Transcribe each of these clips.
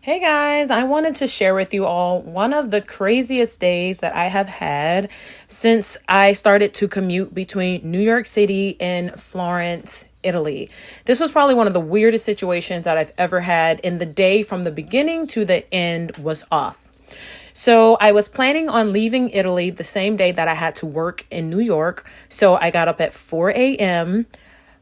Hey guys, I wanted to share with you all one of the craziest days that I have had since I started to commute between New York City and Florence, Italy. This was probably one of the weirdest situations that I've ever had, and the day from the beginning to the end was off. So I was planning on leaving Italy the same day that I had to work in New York. So I got up at 4 a.m.,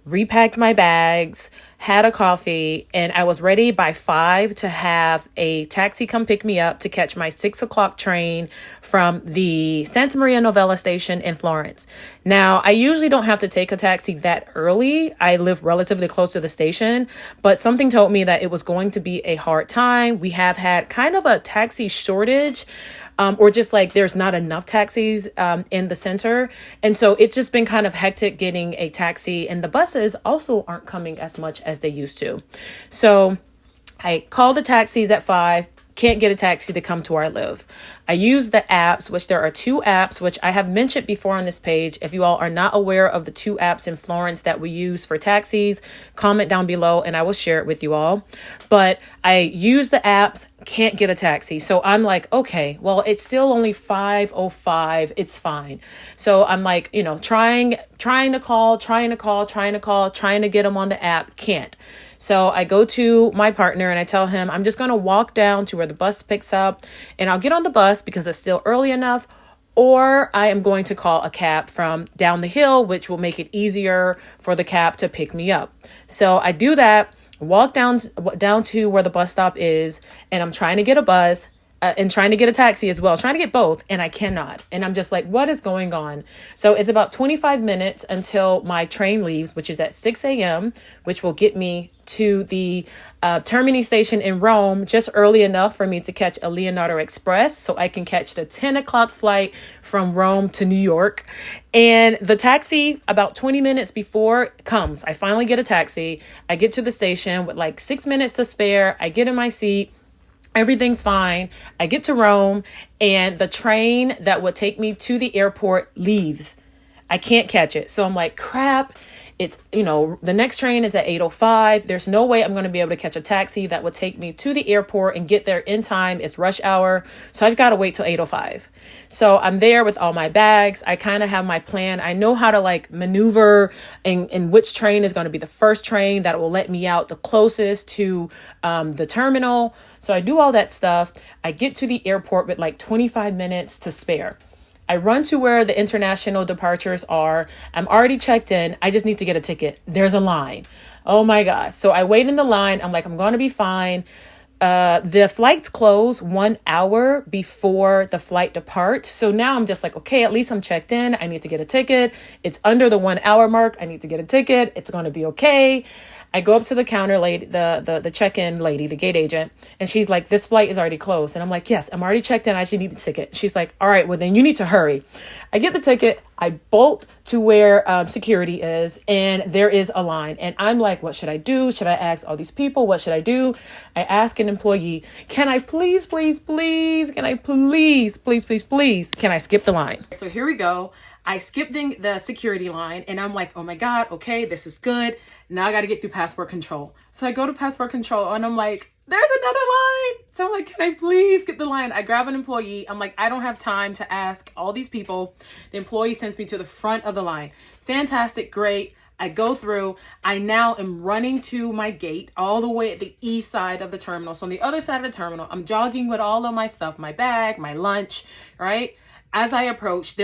repacked my bags, had a coffee, and I was ready by 5 to have a taxi come pick me up to catch my 6 o'clock train from the Santa Maria Novella station in Florence. Now, I usually don't have to take a taxi that early. I live relatively close to the station, but something told me that it was going to be a hard time. We have had kind of a taxi shortage, or just like there's not enough taxis in the center. And so it's just been kind of hectic getting a taxi, and the buses also aren't coming as much as they used to. So I called the taxis at 5. Can't get a taxi to come to where I live. I use the apps, which there are two apps, which I have mentioned before on this page. If you all are not aware of the two apps in Florence that we use for taxis, comment down below and I will share it with you all. But I use the apps, can't get a taxi. So I'm like, okay, well, it's still only 5:05. It's fine. So I'm like, trying to call, trying to get them on the app. Can't. So I go to my partner and I tell him, I'm just going to walk down to where the bus picks up and I'll get on the bus because it's still early enough, or I am going to call a cab from down the hill, which will make it easier for the cab to pick me up. So I do that, walk down to where the bus stop is, and I'm trying to get a bus. And trying to get a taxi as well, trying to get both, and I cannot. And I'm just like, what is going on? So it's about 25 minutes until my train leaves, which is at 6 a.m., which will get me to the Termini station in Rome just early enough for me to catch a Leonardo Express so I can catch the 10 o'clock flight from Rome to New York. And the taxi, about 20 minutes before, comes. I finally get a taxi. I get to the station with like 6 minutes to spare. I get in my seat. Everything's fine. I get to Rome and the train that would take me to the airport leaves. I can't catch it. So I'm like, crap. It's, the next train is at 8:05. There's no way I'm going to be able to catch a taxi that would take me to the airport and get there in time. It's rush hour. So I've got to wait till 8:05. So I'm there with all my bags. I kind of have my plan. I know how to maneuver and which train is going to be the first train that will let me out the closest to the terminal. So I do all that stuff. I get to the airport with 25 minutes to spare. I run to where the international departures are. I'm already checked in. I just need to get a ticket. There's a line. Oh my gosh. So I wait in the line. I'm like, I'm going to be fine. The flights close 1 hour before the flight departs. So now I'm just like, okay, at least I'm checked in. I need to get a ticket. It's under the 1 hour mark. I need to get a ticket. It's going to be okay. I go up to the counter lady, the check-in lady, the gate agent, and she's like, this flight is already closed. And I'm like, yes, I'm already checked in. I actually need the ticket. She's like, all right, well, then you need to hurry. I get the ticket. I bolt to where security is, and there is a line. And I'm like, what should I do? Should I ask all these people? What should I do? I ask an employee, can I please, can I skip the line? So here we go. I skipped the security line and I'm like, oh my God, okay, this is good. Now I got to get through passport control. So I go to passport control and I'm like, there's another line. So I'm like, can I please get the line? I grab an employee. I'm like, I don't have time to ask all these people. The employee sends me to the front of the line. Fantastic. Great. I go through. I now am running to my gate all the way at the east side of the terminal. So on the other side of the terminal, I'm jogging with all of my stuff, my bag, my lunch, right? As I approach,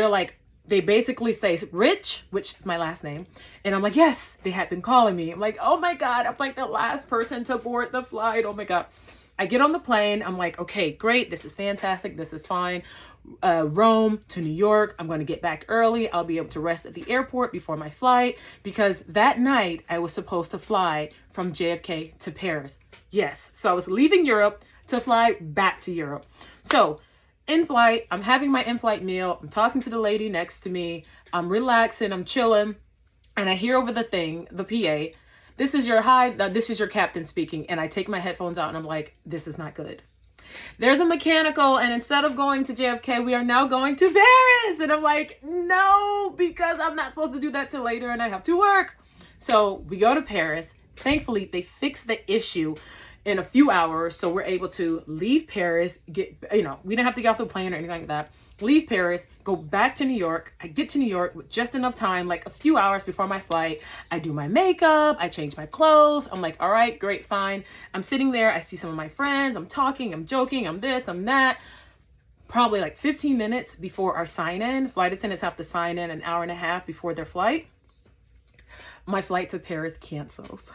they basically say Rich, which is my last name. And I'm like, yes, they had been calling me. I'm like, oh my God, I'm like the last person to board the flight. Oh my God. I get on the plane. I'm like, okay, great. This is fantastic. This is fine. Rome to New York. I'm going to get back early. I'll be able to rest at the airport before my flight, because that night I was supposed to fly from JFK to Paris. Yes. So I was leaving Europe to fly back to Europe. So in flight, I'm having my in-flight meal. I'm talking to the lady next to me. I'm relaxing. I'm chilling. And I hear over the PA, this is your captain speaking. And I take my headphones out and I'm like, this is not good. There's a mechanical, and instead of going to JFK, we are now going to Paris. And I'm like, no, because I'm not supposed to do that till later and I have to work. So we go to Paris. Thankfully, they fixed the issue in a few hours. So we're able to leave Paris, we didn't have to get off the plane or anything like that. Leave Paris, go back to New York. I get to New York with just enough time, like a few hours before my flight. I do my makeup, I change my clothes. I'm like, all right, great, fine. I'm sitting there. I see some of my friends. I'm talking, I'm joking, I'm this, I'm that. Probably like 15 minutes before our sign-in. Flight attendants have to sign in an hour and a half before their flight. My flight to Paris cancels.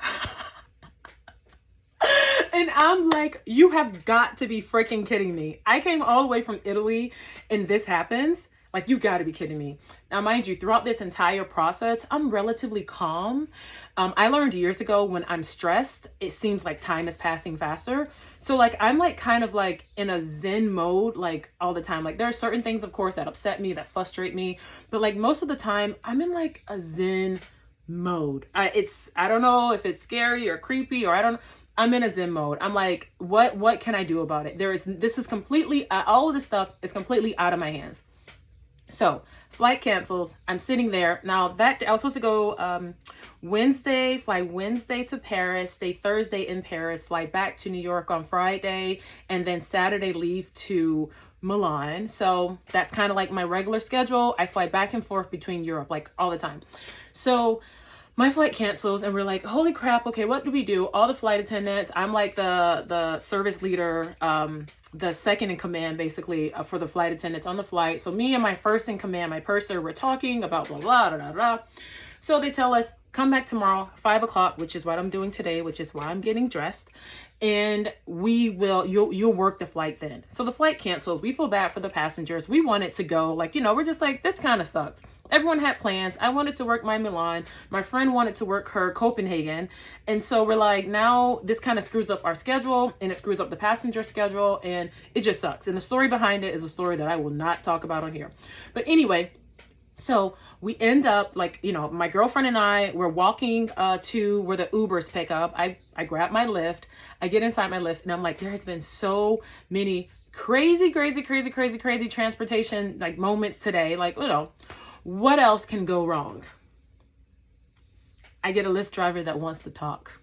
And I'm like, you have got to be freaking kidding me. I came all the way from Italy and this happens. Like, you got to be kidding me. Now, mind you, throughout this entire process, I'm relatively calm. I learned years ago when I'm stressed, it seems like time is passing faster. So like, I'm like kind of like in a Zen mode, like all the time. Like there are certain things, of course, that upset me, that frustrate me. But like most of the time, I'm in like a Zen mode. I don't know if it's scary or creepy or I'm in a Zen mode. I'm like, what can I do about it? This is completely, all of this stuff is completely out of my hands. So flight cancels. I'm sitting there. Now that I was supposed to go Wednesday, fly Wednesday to Paris, stay Thursday in Paris, fly back to New York on Friday, and then Saturday leave to Milan. So that's kind of like my regular schedule. I fly back and forth between Europe like all the time. So my flight cancels and we're like, holy crap, okay, what do we do? All the flight attendants, I'm like the service leader, the second in command basically for the flight attendants on the flight. So me and my first in command, my purser, we're talking about blah, blah, blah, blah, blah. So they tell us, come back tomorrow, 5 o'clock, which is what I'm doing today, which is why I'm getting dressed. And you'll work the flight then. So the flight cancels. We feel bad for the passengers. We wanted to go, like, we're just like, this kind of sucks. Everyone had plans. I wanted to work my Milan. My friend wanted to work her Copenhagen. And so we're like, now this kind of screws up our schedule and it screws up the passenger schedule and it just sucks. And the story behind it is a story that I will not talk about on here. But anyway, so we end up like, my girlfriend and I were walking to where the Ubers pick up. I grab my Lyft. I get inside my Lyft and I'm like, there has been so many crazy transportation like moments today. Like, what else can go wrong? I get a Lyft driver that wants to talk.